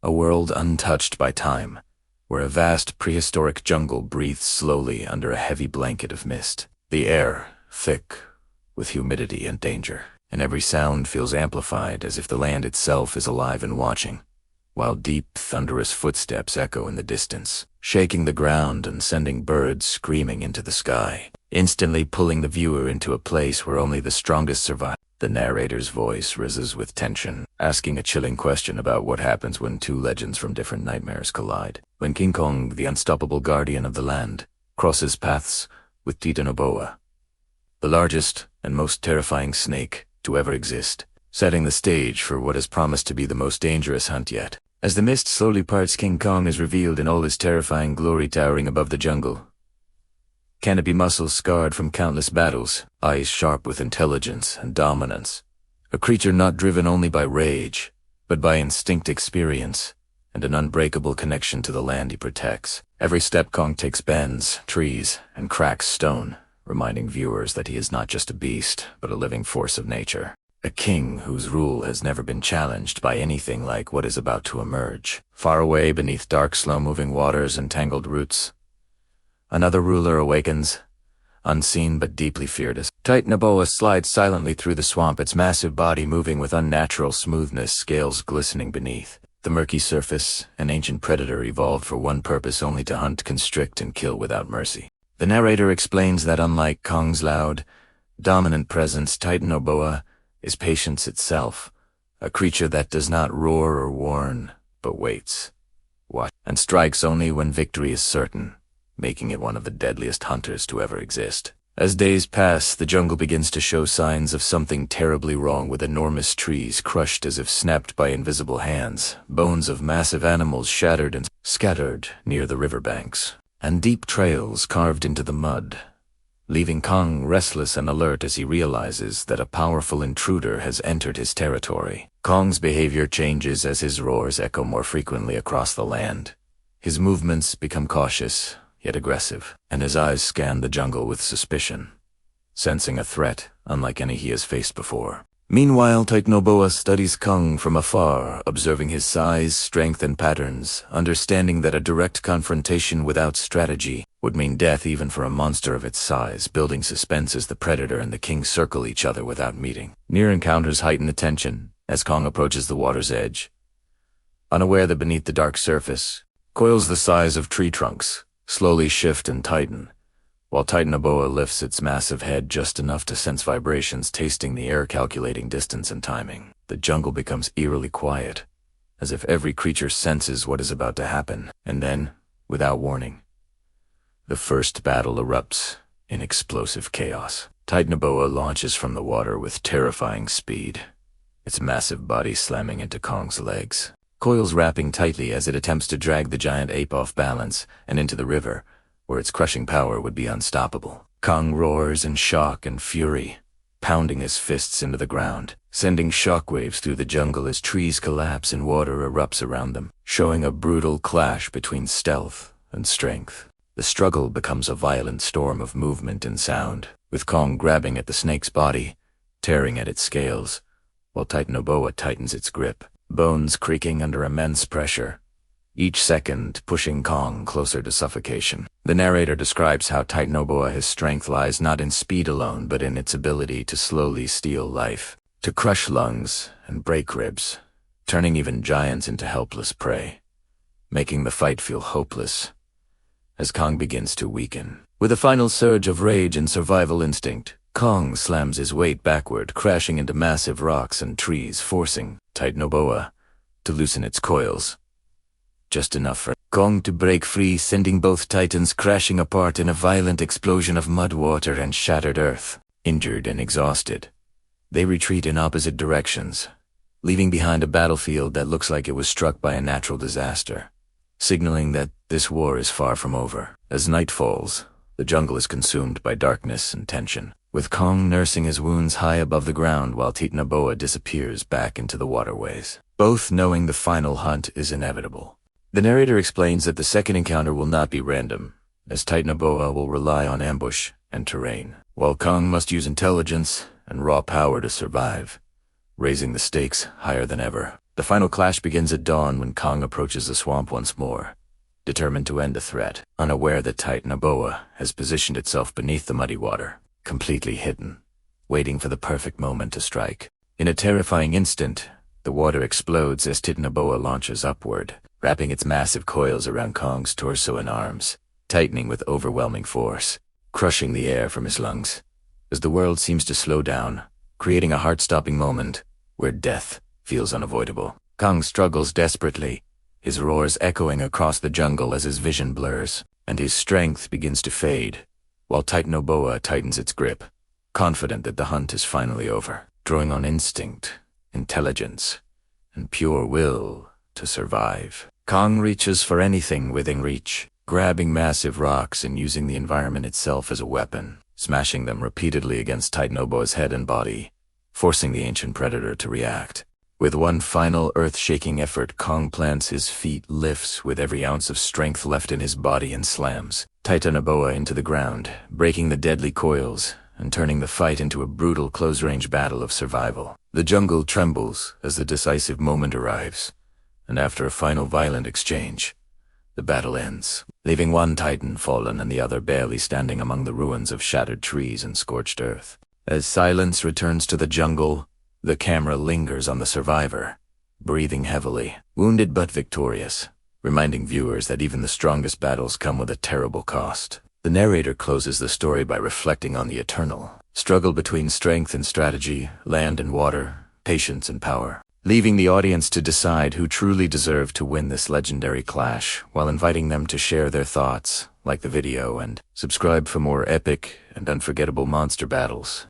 a world untouched by time, where a vast prehistoric jungle breathes slowly under a heavy blanket of mist. The air, thick with humidity and danger, and every sound feels amplified as if the land itself is alive and watching, while deep, thunderous footsteps echo in the distance, shaking the ground and sending birds screaming into the sky, instantly pulling the viewer into a place where only the strongest survive. The narrator's voice rises with tension, asking a chilling question about what happens when two legends from different nightmares collide. When King Kong, the unstoppable guardian of the land, crosses paths with Titanoboa, the largest and most terrifying snake to ever exist, setting the stage for what is promised to be the most dangerous hunt yet. As the mist slowly parts, King Kong is revealed in all his terrifying glory, towering above the jungle. Canopy muscles scarred from countless battles, eyes sharp with intelligence and dominance. A creature not driven only by rage, but by instinct, experience, and an unbreakable connection to the land he protects. Every step Kong takes bends trees and cracks stone, reminding viewers that he is not just a beast, but a living force of nature. A king whose rule has never been challenged by anything like what is about to emerge. Far away beneath dark, slow-moving waters and tangled roots, another ruler awakens, unseen but deeply feared. As Titanoboa slides silently through the swamp, its massive body moving with unnatural smoothness, scales glistening beneath the murky surface. An ancient predator evolved for one purpose, only to hunt, constrict, and kill without mercy. The narrator explains that unlike Kong's loud, dominant presence, Titanoboa is patience itself, a creature that does not roar or warn, but waits, watches, and strikes only when victory is certain, making it one of the deadliest hunters to ever exist. As days pass, the jungle begins to show signs of something terribly wrong, with enormous trees crushed as if snapped by invisible hands, bones of massive animals shattered and scattered near the riverbanks, and deep trails carved into the mud, leaving Kong restless and alert as he realizes that a powerful intruder has entered his territory. Kong's behavior changes as his roars echo more frequently across the land. His movements become cautious, yet aggressive, and his eyes scan the jungle with suspicion, sensing a threat unlike any he has faced before. Meanwhile, Titanoboa studies Kong from afar, observing his size, strength, and patterns, understanding that a direct confrontation without strategy would mean death even for a monster of its size, building suspense as the predator and the king circle each other without meeting. Near encounters heighten the tension as Kong approaches the water's edge, unaware that beneath the dark surface, coils the size of tree trunks slowly shift and tighten, while Titanoboa lifts its massive head just enough to sense vibrations, tasting the air, calculating distance and timing. The jungle becomes eerily quiet, as if every creature senses what is about to happen. And then, without warning, the first battle erupts in explosive chaos. Titanoboa launches from the water with terrifying speed, its massive body slamming into Kong's legs, coils wrapping tightly as it attempts to drag the giant ape off balance and into the river, where its crushing power would be unstoppable. Kong roars in shock and fury, pounding his fists into the ground, sending shockwaves through the jungle as trees collapse and water erupts around them, showing a brutal clash between stealth and strength. The struggle becomes a violent storm of movement and sound, with Kong grabbing at the snake's body, tearing at its scales, while Titanoboa tightens its grip, bones creaking under immense pressure, each second pushing Kong closer to suffocation. The narrator describes how Titanoboa's strength lies not in speed alone, but in its ability to slowly steal life, to crush lungs and break ribs, turning even giants into helpless prey, making the fight feel hopeless as Kong begins to weaken. With a final surge of rage and survival instinct, Kong slams his weight backward, crashing into massive rocks and trees, forcing Titanoboa to loosen its coils, just enough for Kong to break free, sending both titans crashing apart in a violent explosion of mud, water, and shattered earth. Injured and exhausted, they retreat in opposite directions, leaving behind a battlefield that looks like it was struck by a natural disaster, signaling that this war is far from over. As night falls, the jungle is consumed by darkness and tension, with Kong nursing his wounds high above the ground while Titanoboa disappears back into the waterways, both knowing the final hunt is inevitable. The narrator explains that the second encounter will not be random, as Titanoboa will rely on ambush and terrain, while Kong must use intelligence and raw power to survive, raising the stakes higher than ever. The final clash begins at dawn when Kong approaches the swamp once more, determined to end the threat, unaware that Titanoboa has positioned itself beneath the muddy water, completely hidden, waiting for the perfect moment to strike. In a terrifying instant, the water explodes as Titanoboa launches upward, wrapping its massive coils around Kong's torso and arms, tightening with overwhelming force, crushing the air from his lungs. As the world seems to slow down, creating a heart-stopping moment where death feels unavoidable. Kong struggles desperately, his roars echoing across the jungle as his vision blurs, and his strength begins to fade, while Titanoboa tightens its grip, confident that the hunt is finally over, drawing on instinct, intelligence, and pure will to survive. Kong reaches for anything within reach, grabbing massive rocks and using the environment itself as a weapon, smashing them repeatedly against Titanoboa's head and body, forcing the ancient predator to react. With one final earth-shaking effort, Kong plants his feet, lifts with every ounce of strength left in his body, and slams Titanoboa into the ground, breaking the deadly coils and turning the fight into a brutal close-range battle of survival. The jungle trembles as the decisive moment arrives, and after a final violent exchange, the battle ends, leaving one titan fallen and the other barely standing among the ruins of shattered trees and scorched earth. As silence returns to the jungle, the camera lingers on the survivor, breathing heavily, wounded but victorious, reminding viewers that even the strongest battles come with a terrible cost. The narrator closes the story by reflecting on the eternal struggle between strength and strategy, land and water, patience and power, leaving the audience to decide who truly deserved to win this legendary clash, while inviting them to share their thoughts, like the video, and subscribe for more epic and unforgettable monster battles.